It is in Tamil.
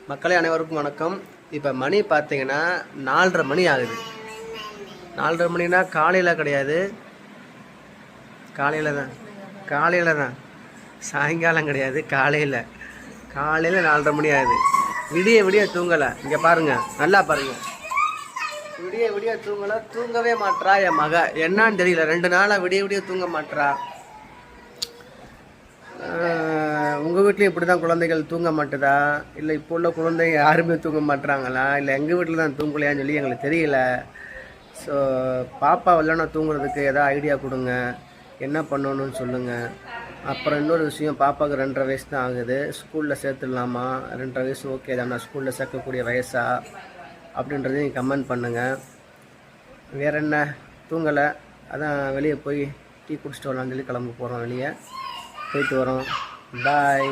மக்களே அனைவருக்கும் வணக்கம். இப்போ மணி பார்த்தீங்கன்னா 4:30 மணி ஆகுது. 4:30 மணினா காலையில் கிடையாது, காலையில் தான் சாயங்காலம் கிடையாது, காலையில் 4:30 மணி ஆகுது. விடிய விடிய தூங்கலை. இங்கே பாருங்கள், நல்லா பாருங்கள். விடிய விடிய தூங்கலை, தூங்கவே மாட்றா என் மக. என்னான்னு தெரியல, 2 நாளாக விடிய விடிய தூங்க மாட்றா. உங்கள் வீட்லேயும் இப்படி தான் குழந்தைகள் தூங்க மாட்டுதா, இல்லை இப்போ உள்ள குழந்தைங்க யாருமே தூங்க மாட்டுறாங்களா, இல்லை எங்கள் வீட்டில் தான் தூங்கலையான்னு சொல்லி எங்களுக்கு தெரியல. ஸோ பாப்பா இல்லைன்னா தூங்குறதுக்கு எதாவது ஐடியா கொடுங்க, என்ன பண்ணணும்னு சொல்லுங்கள். அப்புறம் இன்னொரு விஷயம், பாப்பாவுக்கு 2.5 வயசு தான் ஆகுது. ஸ்கூலில் சேர்த்துடலாமா? 2.5 வயசு ஓகே தானே, ஸ்கூலில் சேர்க்கக்கூடிய வயசா அப்படின்றதையும் கமெண்ட் பண்ணுங்கள். வேறு என்ன, தூங்கலை, அதான் வெளியே போய் டீ குடிச்சிட்டு வரலாம்னு சொல்லி கிளம்ப போகிறோம். வெளியே போயிட்டு வரோம். பாய்.